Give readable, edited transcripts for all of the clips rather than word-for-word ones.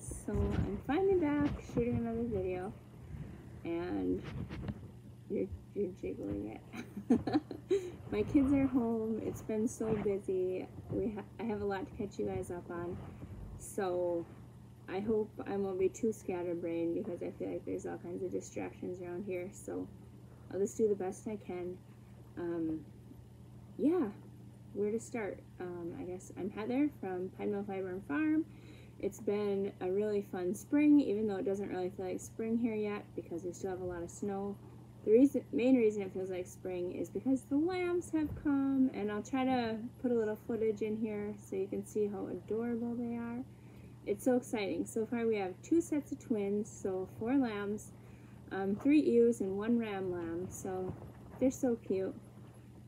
guys, so I'm finally back shooting another video, and you're jiggling it. My kids are home. It's been so busy. I have a lot to catch you guys up on, so I hope I won't be too scatterbrained because I feel like there's all kinds of distractions around here, so I'll just do the best I can. Yeah, where to start? I guess I'm Heather from Pine Mill Fiber and Farm. It's been a really fun spring, even though it doesn't really feel like spring here yet because we still have a lot of snow. The main reason it feels like spring is because the lambs have come, and I'll try to put a little footage in here so you can see how adorable they are. It's so exciting. So far we have 2 sets of twins, so 4 lambs, 3 ewes and 1 ram lamb, so they're so cute.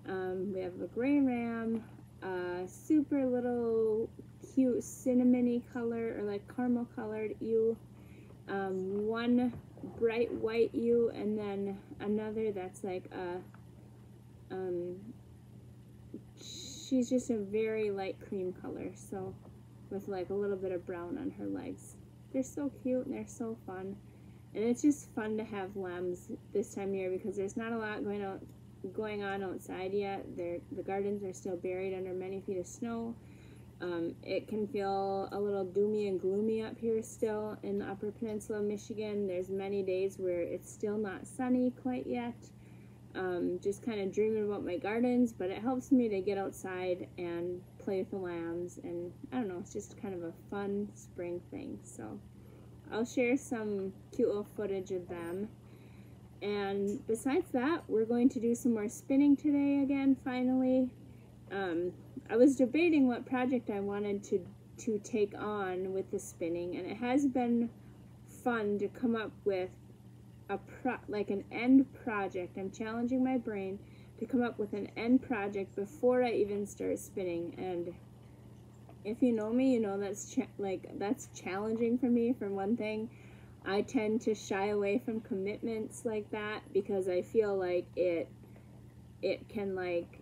We have a gray ram, a super little cute cinnamony color or like caramel colored ewe, 1 bright white ewe, and then another that's like a she's just a very light cream color, so with like a little bit of brown on her legs. They're so cute and they're so fun, and it's just fun to have lambs this time of year because there's not a lot going on outside yet. The gardens are still buried under many feet of snow. It can feel a little doomy and gloomy up here still in the Upper Peninsula of Michigan. There's many days where it's still not sunny quite yet. Just kind of dreaming about my gardens, but it helps me to get outside and play with the lambs, and I don't know, it's just kind of a fun spring thing. So I'll share some cute little footage of them. And besides that, we're going to do some more spinning today again, finally. I was debating what project I wanted to take on with the spinning, and it has been fun to come up with an end project. I'm challenging my brain to come up with an end project before I even start spinning, and if you know me, you know that's challenging for me. For one thing, I tend to shy away from commitments like that because I feel like it can like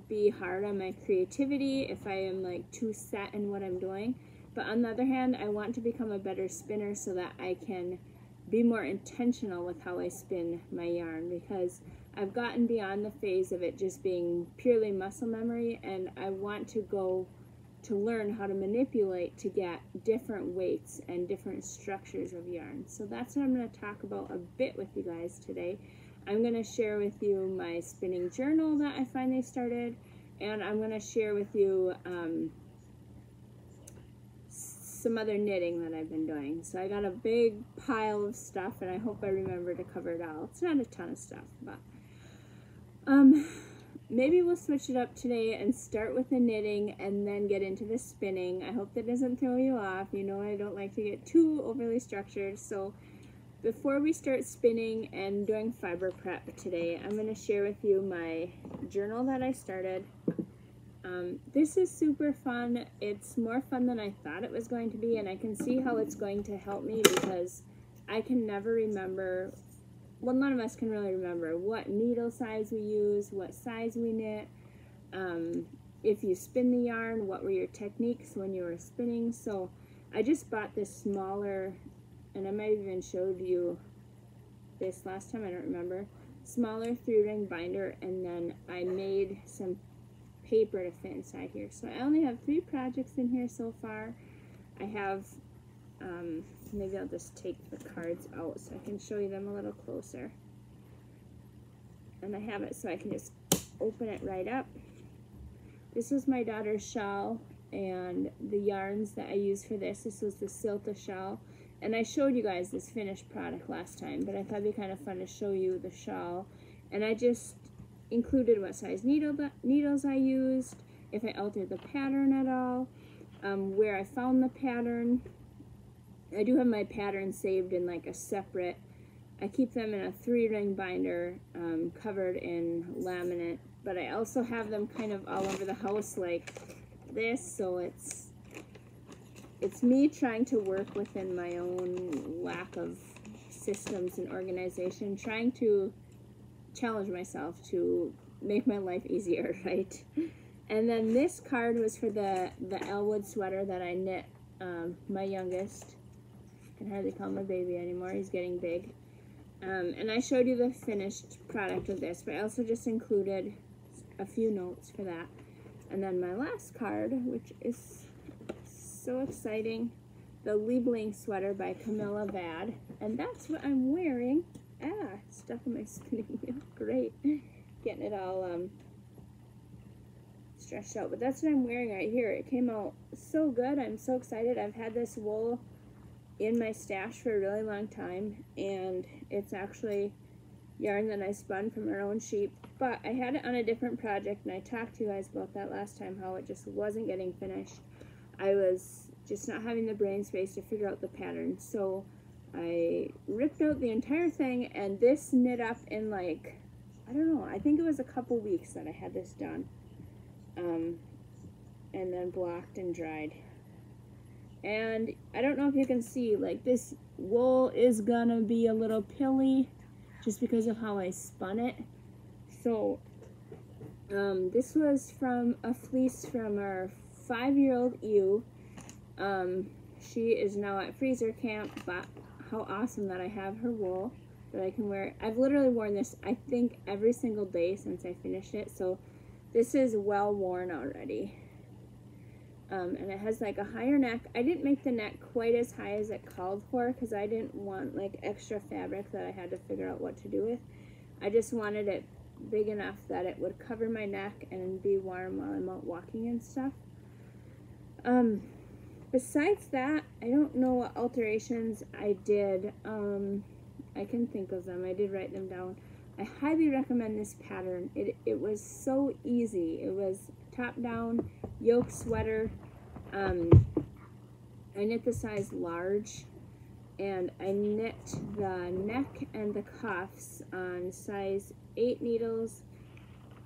be hard on my creativity if I am like too set in what I'm doing. But on the other hand, I want to become a better spinner so that I can be more intentional with how I spin my yarn, because I've gotten beyond the phase of it just being purely muscle memory, and I want to go to learn how to manipulate to get different weights and different structures of yarn. So that's what I'm going to talk about a bit with you guys today. I'm going to share with you my spinning journal that I finally started, and I'm going to share with you some other knitting that I've been doing. So I got a big pile of stuff, and I hope I remember to cover it all. It's not a ton of stuff, but maybe we'll switch it up today and start with the knitting and then get into the spinning. I hope that doesn't throw you off. You know I don't like to get too overly structured. So before we start spinning and doing fiber prep today, I'm going to share with you my journal that I started. This is super fun. It's more fun than I thought it was going to be, and I can see how it's going to help me because I can never remember, well, none of us can really remember what needle size we use, what size we knit, if you spin the yarn, what were your techniques when you were spinning. So I just bought this smaller, and I might have even showed you this last time, I don't remember, smaller 3-ring binder, and then I made some paper to fit inside here. So I only have 3 projects in here so far. I have, maybe I'll just take the cards out so I can show you them a little closer. And I have it so I can just open it right up. This was my daughter's shawl, and the yarns that I used for this was the Silta shawl. And I showed you guys this finished product last time, but I thought it'd be kind of fun to show you the shawl. And I just included what size needles I used, if I altered the pattern at all, where I found the pattern. I do have my pattern saved in like a separate, I keep them in a 3-ring binder covered in laminate, but I also have them kind of all over the house like this, so it's me trying to work within my own lack of systems and organization, trying to challenge myself to make my life easier, right? And then this card was for the Elwood sweater that I knit my youngest. I can hardly call him a baby anymore. He's getting big. And I showed you the finished product of this, but I also just included a few notes for that. And then my last card, which is so exciting, the Liebling sweater by Camilla Vad. And that's what I'm wearing. Stuck in my spinning wheel. Great. Getting it all stretched out. But that's what I'm wearing right here. It came out so good. I'm so excited. I've had this wool in my stash for a really long time, and it's actually yarn that I spun from our own sheep, but I had it on a different project, and I talked to you guys about that last time, how it just wasn't getting finished. I was just not having the brain space to figure out the pattern, so I ripped out the entire thing, and this knit up in like, I don't know, I think it was a couple weeks that I had this done, and then blocked and dried. And I don't know if you can see, like, this wool is gonna be a little pilly just because of how I spun it. So this was from a fleece from our 5-year-old ewe. She is now at freezer camp, but how awesome that I have her wool that I can wear. I've literally worn this, I think, every single day since I finished it, so this is well worn already. And it has like a higher neck. I didn't make the neck quite as high as it called for because I didn't want like extra fabric that I had to figure out what to do with. I just wanted it big enough that it would cover my neck and be warm while I'm out walking and stuff. Besides that, I don't know what alterations I did. I can think of them. I did write them down. I highly recommend this pattern. It was so easy. It was top down yoke sweater. I knit the size large, and I knit the neck and the cuffs on size 8 needles,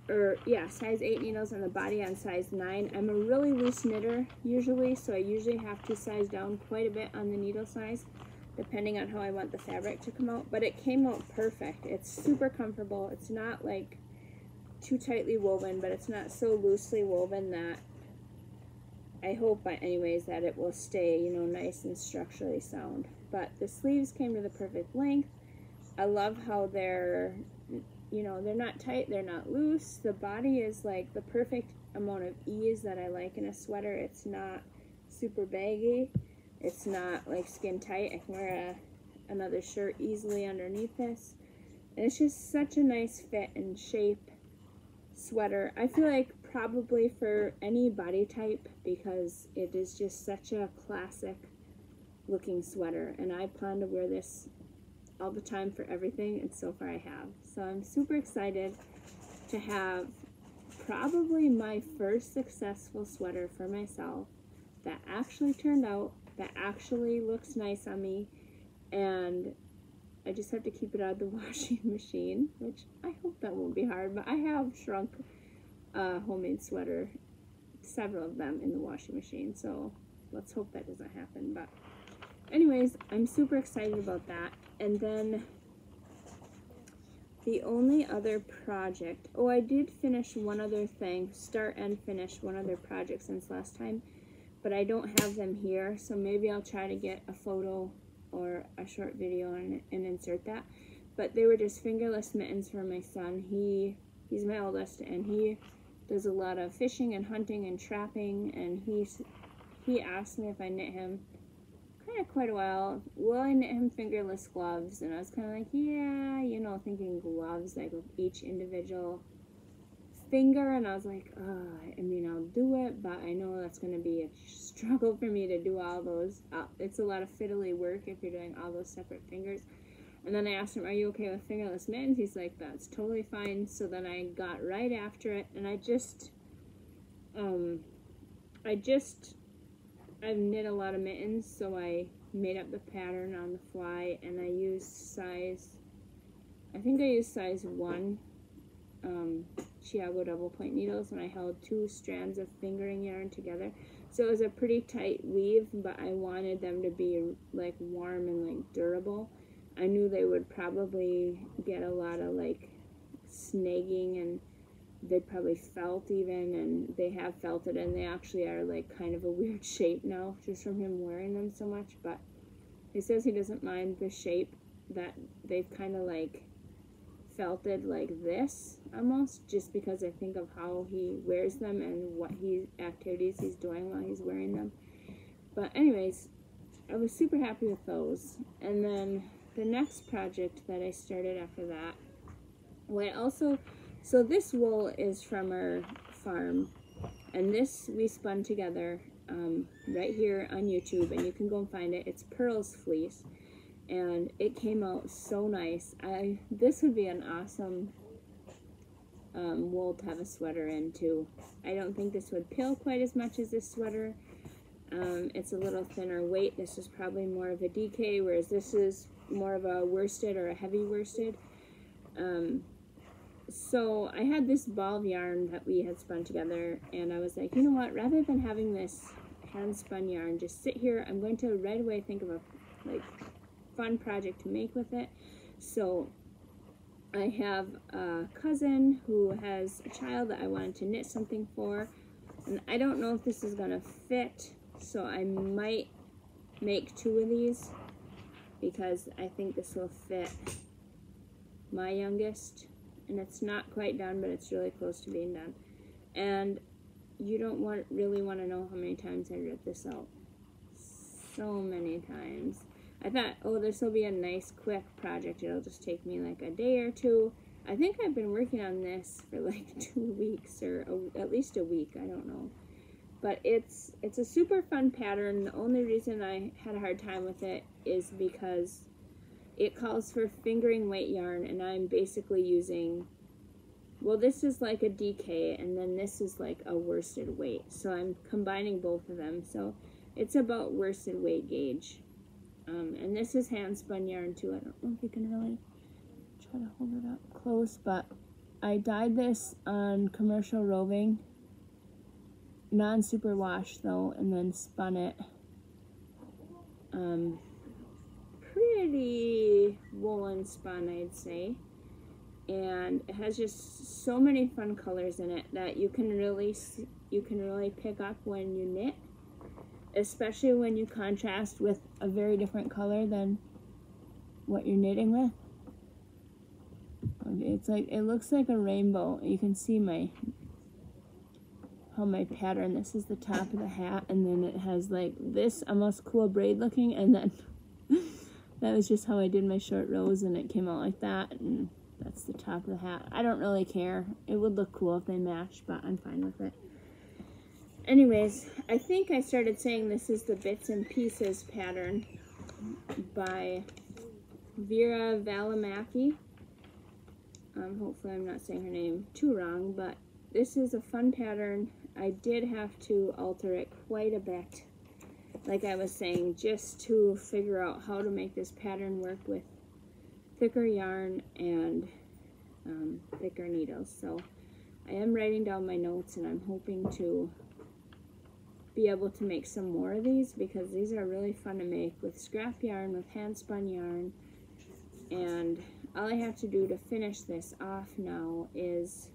size 8 needles, and the body on size 9. I'm a really loose knitter usually, so I usually have to size down quite a bit on the needle size, depending on how I want the fabric to come out, but it came out perfect. It's super comfortable. It's not like too tightly woven, but it's not so loosely woven that I hope, anyways, that it will stay, you know, nice and structurally sound. But the sleeves came to the perfect length. I love how they're, you know, they're not tight, they're not loose. The body is like the perfect amount of ease that I like in a sweater. It's not super baggy. It's not like skin tight. I can wear another shirt easily underneath this. And it's just such a nice fit and shape sweater. I feel like probably for any body type, because it is just such a classic looking sweater, and I plan to wear this all the time for everything, and so far I have. So I'm super excited to have probably my first successful sweater for myself that actually turned out, that actually looks nice on me, and I just have to keep it out of the washing machine, which I hope that won't be hard, but I have shrunk homemade sweater, several of them, in the washing machine, so let's hope that doesn't happen. But anyways, I'm super excited about that. And then the only other project, I did finish one other thing, start and finish one other project since last time, but I don't have them here, so maybe I'll try to get a photo or a short video and insert that. But they were just fingerless mittens for my son. He's my oldest, and he does a lot of fishing and hunting and trapping, and he asked me if I knit him kind of quite a while, will I knit him fingerless gloves? And I was kind of like, yeah, you know, thinking gloves like with each individual finger, and I was like, I mean, I'll do it, but I know that's going to be a struggle for me to do all those. It's a lot of fiddly work if you're doing all those separate fingers. And then I asked him, are you okay with fingerless mittens? He's like, that's totally fine. So then I got right after it, and I've knit a lot of mittens, so I made up the pattern on the fly, and I used size 1 Chiago double point needles, and I held 2 strands of fingering yarn together. So it was a pretty tight weave, but I wanted them to be like warm and like durable. I knew they would probably get a lot of like snagging and they probably felt even, and they have felted, and they actually are like kind of a weird shape now just from him wearing them so much. But he says he doesn't mind the shape, that they've kind of like felted like this almost, just because I think of how he wears them and what activities he's doing while he's wearing them. But anyways, I was super happy with those. And then the next project that I started after that, so this wool is from our farm, and this we spun together right here on YouTube, and you can go and find it. It's Pearl's fleece, and it came out so nice. This would be an awesome wool to have a sweater in too. I don't think this would pill quite as much as this sweater. It's a little thinner weight. This is probably more of a DK, whereas this is more of a worsted or a heavy worsted. So I had this ball of yarn that we had spun together, and I was like, you know what, rather than having this hand spun yarn just sit here, I'm going to right away think of a like fun project to make with it. So I have a cousin who has a child that I wanted to knit something for, and I don't know if this is gonna fit, so I might make 2 of these because I think this will fit my youngest. And it's not quite done, but it's really close to being done. And you don't really want to know how many times I ripped this out. So many times. I thought, oh, this will be a nice, quick project. It'll just take me like a day or 2. I think I've been working on this for like 2 weeks, or at least a week. I don't know. But it's a super fun pattern. The only reason I had a hard time with it is because it calls for fingering weight yarn, and I'm basically using, well, this is like a DK, and then this is like a worsted weight. So I'm combining both of them. So it's about worsted weight gauge. And this is hand spun yarn too. I don't know if you can really try to hold it up close, but I dyed this on commercial roving, non-superwash though, and then spun it. Pretty woolen spun, I'd say, and it has just so many fun colors in it that you can really pick up when you knit, especially when you contrast with a very different color than what you're knitting with. It's like, it looks like a rainbow. You can see how my pattern, this is the top of the hat, and then it has like this almost cool braid looking, and then that was just how I did my short rows, and it came out like that, and that's the top of the hat. I don't really care. It would look cool if they matched, but I'm fine with it. Anyways, I think I started saying this is the Bits and Pieces pattern by Vera Valimaki. Hopefully I'm not saying her name too wrong, but this is a fun pattern. I did have to alter it quite a bit, like I was saying, just to figure out how to make this pattern work with thicker yarn and thicker needles. So I am writing down my notes, and I'm hoping to be able to make some more of these, because these are really fun to make with scrap yarn, with hand spun yarn. And all I have to do to finish this off now is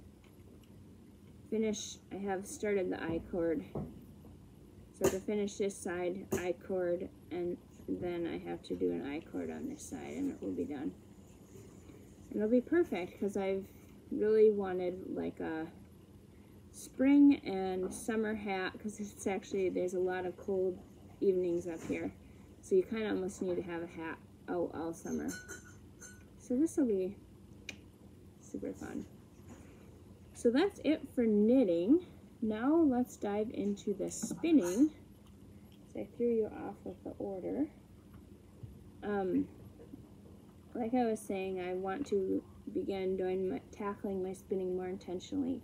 I have started the I-cord. So to finish this side, I-cord, and then I have to do an I-cord on this side, and it will be done. And it'll be perfect, because I've really wanted like a spring and summer hat, because it's actually, there's a lot of cold evenings up here. So you kind of almost need to have a hat out all summer. So this will be super fun. So that's it for knitting. Now let's dive into the spinning. So I threw you off with the order. Like I was saying, I want to begin tackling my spinning more intentionally.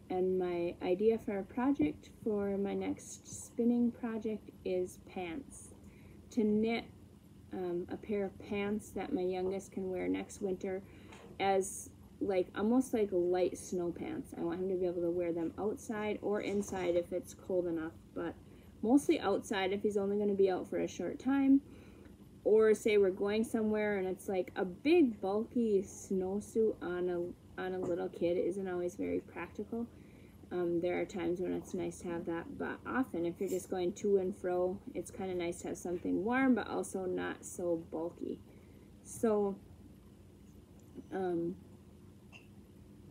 And my idea for a project for my next spinning project is pants. To knit a pair of pants that my youngest can wear next winter as like almost like light snow pants. I want him to be able to wear them outside or inside if it's cold enough, but mostly outside if he's only going to be out for a short time, or say we're going somewhere and it's like a big bulky snowsuit on on a little kid isn't always very practical. There are times when it's nice to have that, but often if you're just going to and fro, it's kind of nice to have something warm, but also not so bulky. So,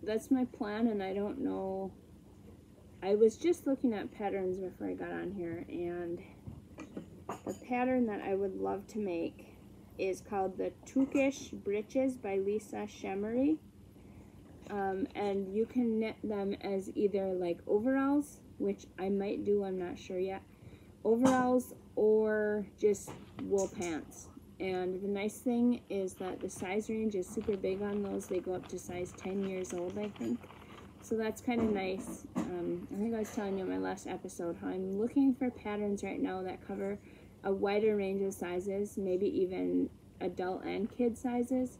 that's my plan, and I don't know. I was just looking at patterns before I got on here, and the pattern that I would love to make is called the Turkish Breeches by Lisa Shemery. And you can knit them as either like overalls, which I might do, I'm not sure yet, overalls, or just wool pants. And the nice thing is that the size range is super big on those. They go up to size 10 years old, I think. So that's kind of nice. I think I was telling you in my last episode how I'm looking for patterns right now that cover a wider range of sizes, maybe even adult and kid sizes,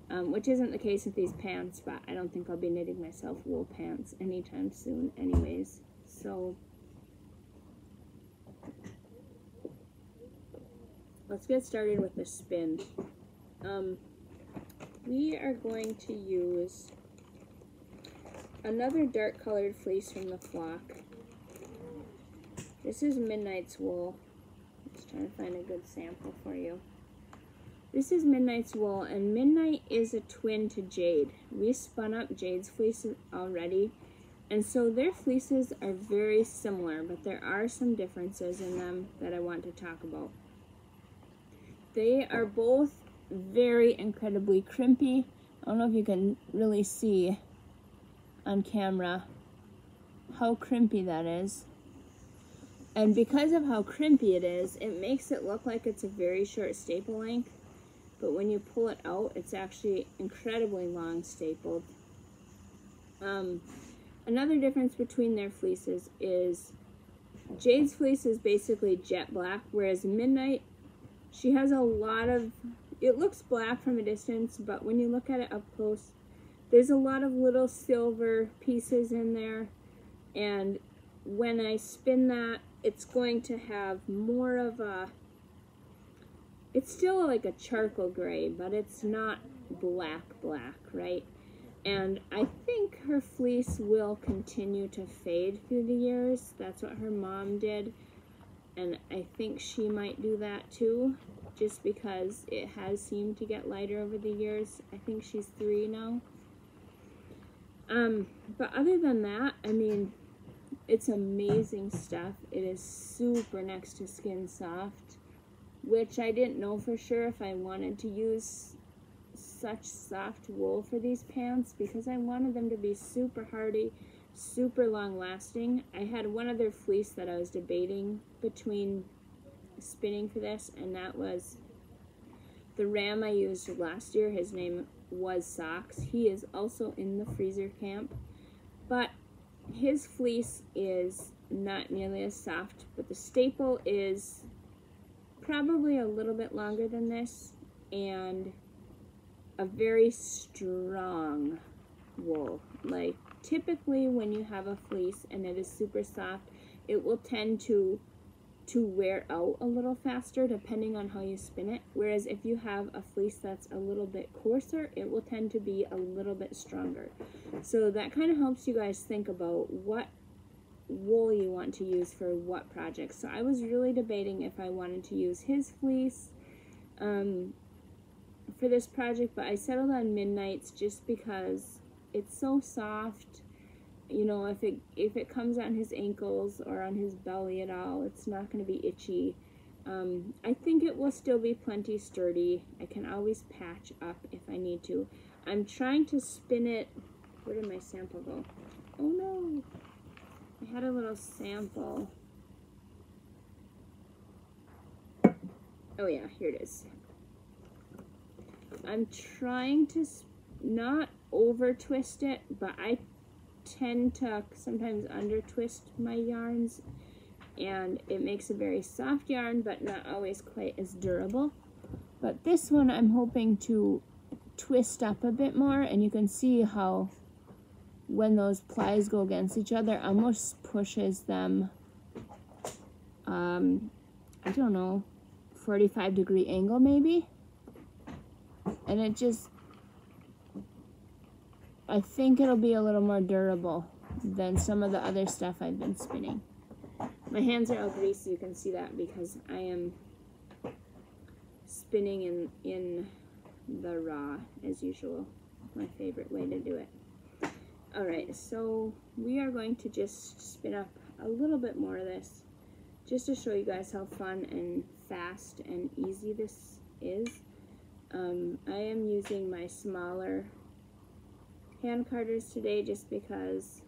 which isn't the case with these pants, but I don't think I'll be knitting myself wool pants anytime soon anyways. So let's get started with the spin. We are going to use another dark colored fleece from the flock. This is Midnight's wool. Just trying to find a good sample for you. This is Midnight's wool, and Midnight is a twin to Jade. We spun up Jade's fleeces already, and so their fleeces are very similar, but there are some differences in them that I want to talk about. They are both very incredibly crimpy. I don't know if you can really see on camera how crimpy that is. And because of how crimpy it is, it makes it look like it's a very short staple length. But when you pull it out, it's actually incredibly long stapled. Another difference between their fleeces is Jade's fleece is basically jet black, whereas Midnight, she has a lot of, it looks black from a distance, but when you look at it up close, there's a lot of little silver pieces in there. And when I spin that, it's going to have more of a, it's still like a charcoal gray, but it's not black, right? And I think her fleece will continue to fade through the years. That's what her mom did. And I think she might do that too, just because it has seemed to get lighter over the years. I think she's 3 now. But other than that, I mean, it's amazing stuff. It is super next to skin soft, which I didn't know for sure if I wanted to use such soft wool for these pants, because I wanted them to be super hardy, super long lasting. I had one other fleece that I was debating between spinning for this, and that was the ram I used last year. His name was Socks. He is also in the freezer camp, but his fleece is not nearly as soft, but the staple is probably a little bit longer than this, and a very strong wool. Like, typically when you have a fleece and it is super soft, it will tend to wear out a little faster depending on how you spin it, whereas if you have a fleece that's a little bit coarser, it will tend to be a little bit stronger. So that kind of helps you guys think about what wool you want to use for what projects. So I was really debating if I wanted to use his fleece for this project, but I settled on Midnight's just because it's so soft. You know, if it comes on his ankles or on his belly at all, it's not going to be itchy. I think it will still be plenty sturdy. I can always patch up if I need to. I'm trying to spin it. Where did my sample go? Oh no! I had a little sample. Oh yeah, here it is. I'm trying to not over twist it, but I tend to sometimes under twist my yarns, and it makes a very soft yarn, but not always quite as durable. But this one I'm hoping to twist up a bit more, and you can see how when those plies go against each other, almost pushes them, I don't know, 45-degree angle maybe, and it just, I think it'll be a little more durable than some of the other stuff I've been spinning. My hands are all greasy, you can see that, because I am spinning in the raw, as usual. My favorite way to do it. Alright, so we are going to just spin up a little bit more of this, just to show you guys how fun and fast and easy this is. I am using my smaller hand carders today just because,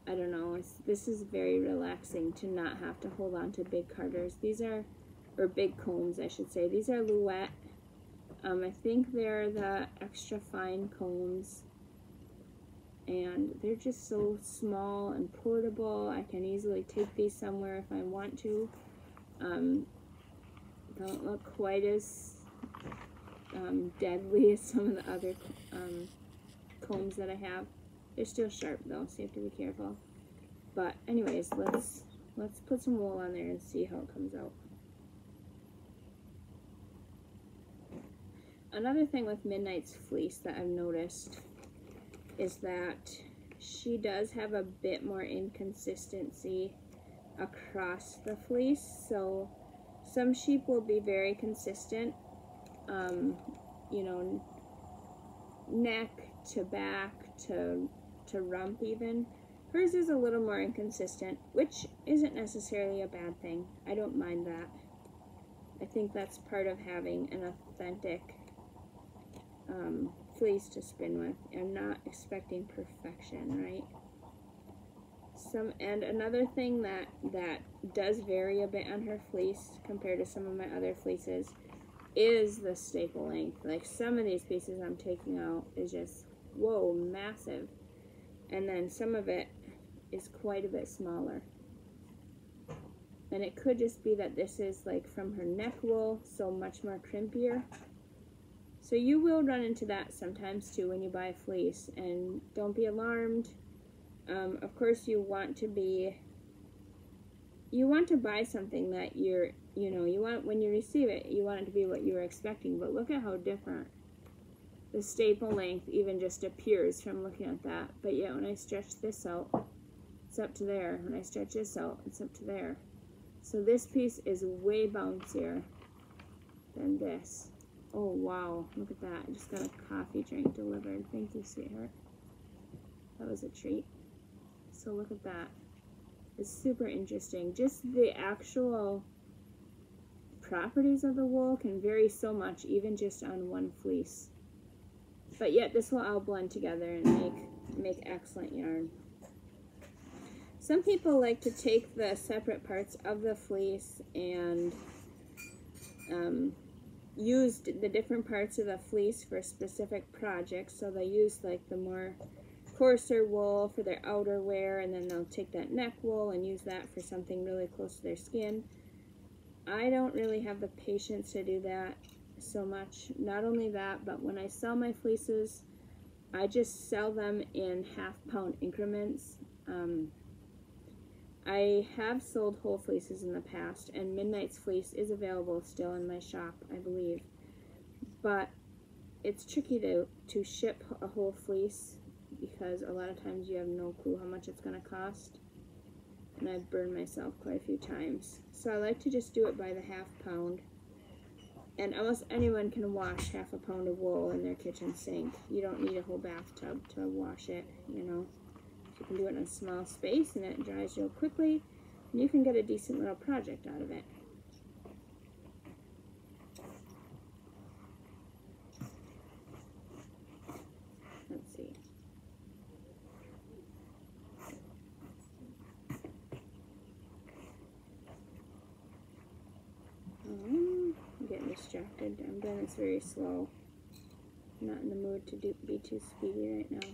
I don't know, this is very relaxing to not have to hold on to big carders. These are, or big combs I should say. These are Louette. I think they're the extra fine combs, and they're just so small and portable. I can easily take these somewhere if I want to. Don't look quite as deadly as some of the other combs that I have. They're still sharp though, so you have to be careful. But anyways, let's put some wool on there and see how it comes out. Another thing with Midnight's fleece that I've noticed is that she does have a bit more inconsistency across the fleece. So some sheep will be very consistent, you know, neck to back to rump even. Hers is a little more inconsistent, which isn't necessarily a bad thing. I don't mind that. I think that's part of having an authentic fleece to spin with. I'm not expecting perfection, right? And another thing that does vary a bit on her fleece compared to some of my other fleeces is the staple length. Like some of these pieces I'm taking out is just, whoa, massive. And then some of it is quite a bit smaller. And it could just be that this is like from her neck wool, so much more crimpier. So you will run into that sometimes too when you buy a fleece, and don't be alarmed. Of course you want to buy something that when you receive it, you want it to be what you were expecting, but look at how different the staple length even just appears from looking at that. But yet when I stretch this out, it's up to there. When I stretch this out, it's up to there. So this piece is way bouncier than this. Oh wow, look at that. I just got a coffee drink delivered. Thank you, sweetheart. That was a treat. So look at that. It's super interesting. Just the actual properties of the wool can vary so much, even just on one fleece. But yet this will all blend together and make excellent yarn. Some people like to take the separate parts of the fleece and use the different parts of the fleece for specific projects. So they use like the more coarser wool for their outerwear, and then they'll take that neck wool and use that for something really close to their skin. I don't really have the patience to do that so much. Not only that, but when I sell my fleeces, I just sell them in half-pound increments. I have sold whole fleeces in the past, and Midnight's fleece is available still in my shop, I believe. But it's tricky to ship a whole fleece because a lot of times you have no clue how much it's going to cost. And I've burned myself quite a few times. So I like to just do it by the half-pound. And almost anyone can wash half a pound of wool in their kitchen sink. You don't need a whole bathtub to wash it, you know. You can do it in a small space and it dries real quickly, and you can get a decent little project out of it. Let's see. I'm getting distracted. I'm doing this very slow. I'm not in the mood to be too speedy right now.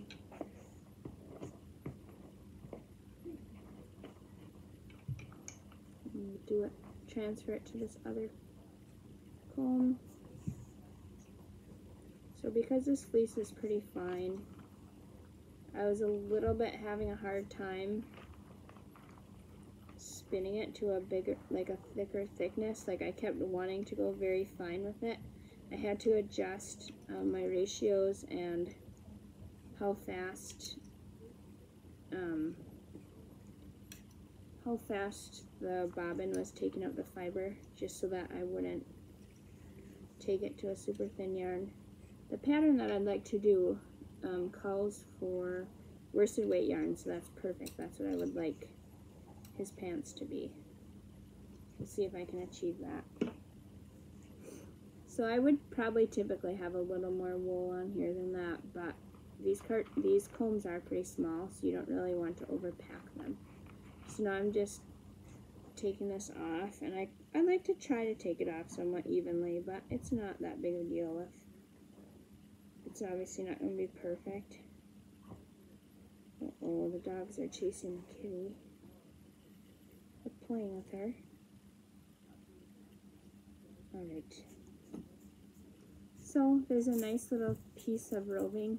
Do it, transfer it to this other comb. So because this fleece is pretty fine, I was a little bit having a hard time spinning it to a bigger, like a thicker thickness. Like I kept wanting to go very fine with it. I had to adjust my ratios and how fast the bobbin was taking up the fiber, just so that I wouldn't take it to a super thin yarn. The pattern that I'd like to do calls for worsted weight yarn, so that's perfect. That's what I would like his pants to be. We'll see if I can achieve that. So I would probably typically have a little more wool on here than that, but these combs are pretty small, so you don't really want to overpack them. So now I'm just taking this off, and I like to try to take it off somewhat evenly, but it's not that big a deal if it's obviously not going to be perfect. Uh-oh, the dogs are chasing the kitty. They're playing with her. Alright. So there's a nice little piece of roving,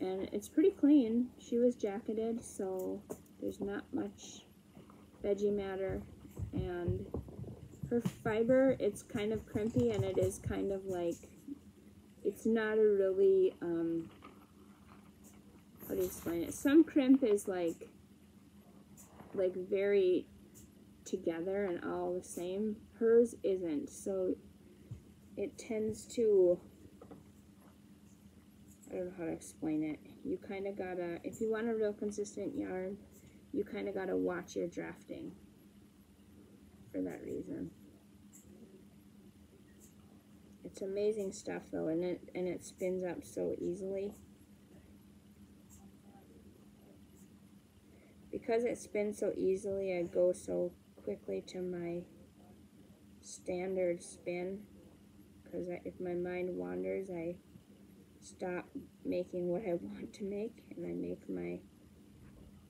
and it's pretty clean. She was jacketed, so there's not much veggie matter, and her fiber, it's kind of crimpy, and it is kind of like, it's not a really, how do you explain it? Some crimp is like very together and all the same. Hers isn't, so it tends to, I don't know how to explain it. You kind of gotta, if you want a real consistent yarn, you kind of gotta watch your drafting for that reason. It's amazing stuff though, and it spins up so easily. Because it spins so easily, I go so quickly to my standard spin, because if my mind wanders, I stop making what I want to make, and I make my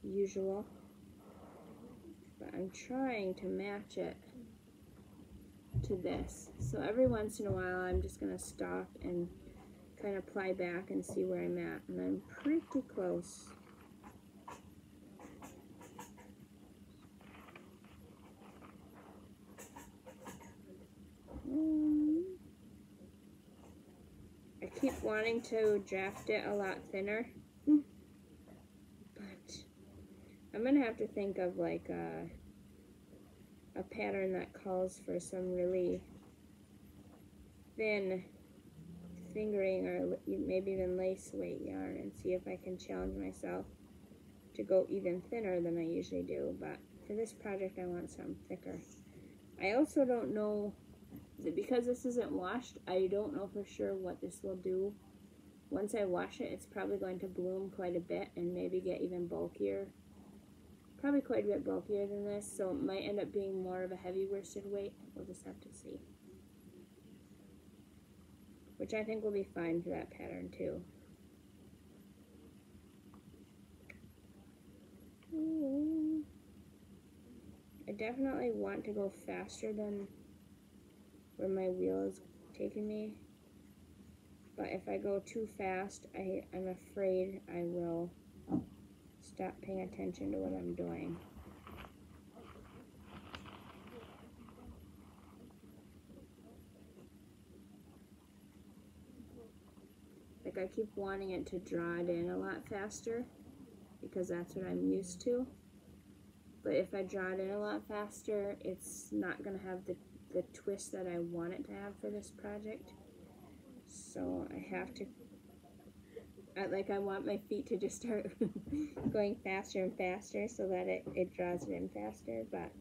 usual. But I'm trying to match it to this. So every once in a while, I'm just going to stop and kind of ply back and see where I'm at, and I'm pretty close. I keep wanting to draft it a lot thinner, but I'm gonna have to think of like a pattern that calls for some really thin fingering, or maybe even lace weight yarn, and see if I can challenge myself to go even thinner than I usually do. But for this project, I want something thicker. I also don't know, because this isn't washed, I don't know for sure what this will do. Once I wash it, it's probably going to bloom quite a bit and maybe get even bulkier. Probably quite a bit bulkier than this, so it might end up being more of a heavy worsted weight. We'll just have to see. Which I think will be fine for that pattern too. I definitely want to go faster than where my wheel is taking me, but if I go too fast, I'm afraid I will stop paying attention to what I'm doing. Like, I keep wanting it to draw it in a lot faster because that's what I'm used to, but if I draw it in a lot faster, it's not going to have the twist that I want it to have for this project. So I have to, I want my feet to just start going faster and faster so that it draws it in faster, but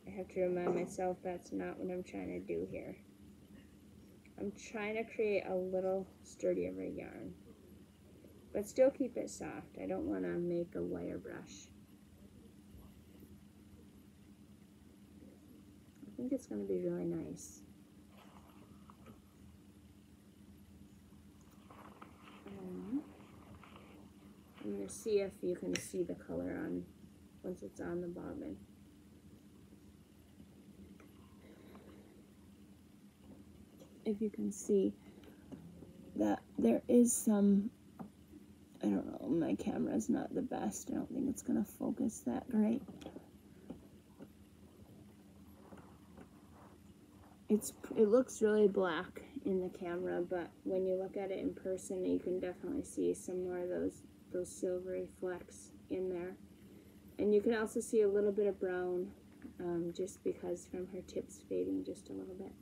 I have to remind myself that's not what I'm trying to do here. I'm trying to create a little sturdier yarn, but still keep it soft. I don't want to make a wire brush. I think it's going to be really nice. I'm going to see if you can see the color on once it's on the bobbin. If you can see that there is some, I don't know, my camera's not the best. I don't think it's going to focus that great. It looks really black in the camera, but when you look at it in person, you can definitely see some more of those silvery flecks in there. And you can also see a little bit of brown, just because from her tips fading just a little bit.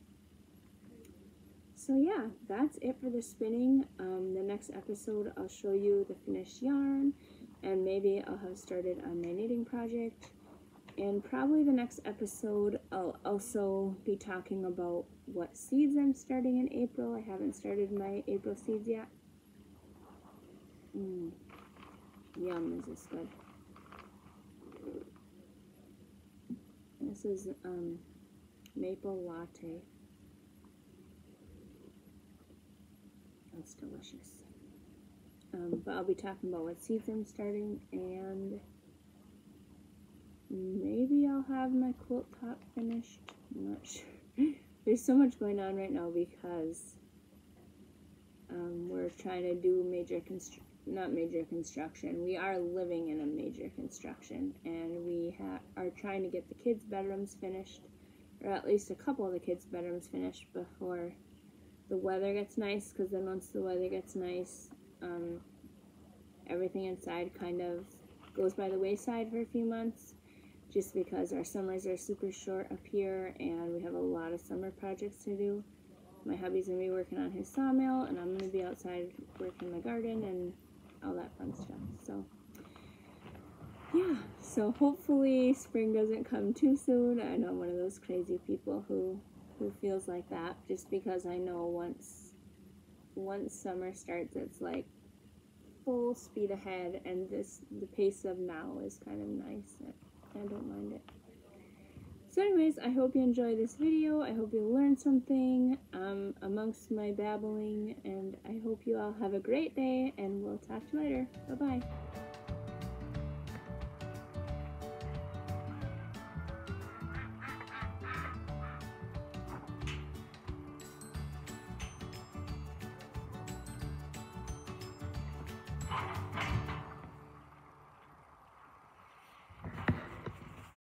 So yeah, that's it for the spinning. The next episode I'll show you the finished yarn, and maybe I'll have started on my knitting project. And probably the next episode I'll also be talking about what seeds I'm starting in April. I haven't started my April seeds yet. Yum, is this good. This is maple latte. That's delicious. But I'll be talking about what seeds I'm starting, and maybe I'll have my quilt top finished. I'm not sure. There's so much going on right now because we're trying to do not major construction. We are living in a major construction, and we are trying to get the kids' bedrooms finished, or at least a couple of the kids' bedrooms finished before the weather gets nice, because then once the weather gets nice, everything inside kind of goes by the wayside for a few months, just because our summers are super short up here and we have a lot of summer projects to do. My hubby's going to be working on his sawmill, and I'm going to be outside working my garden and all that fun stuff. So yeah, so hopefully spring doesn't come too soon. I know I'm one of those crazy people who feels like that, just because I know once summer starts, it's like full speed ahead, and the pace of now is kind of nice. I don't mind it. So anyways, I hope you enjoyed this video. I hope you learned something amongst my babbling, and I hope you all have a great day, and we'll talk to you later. Bye-bye.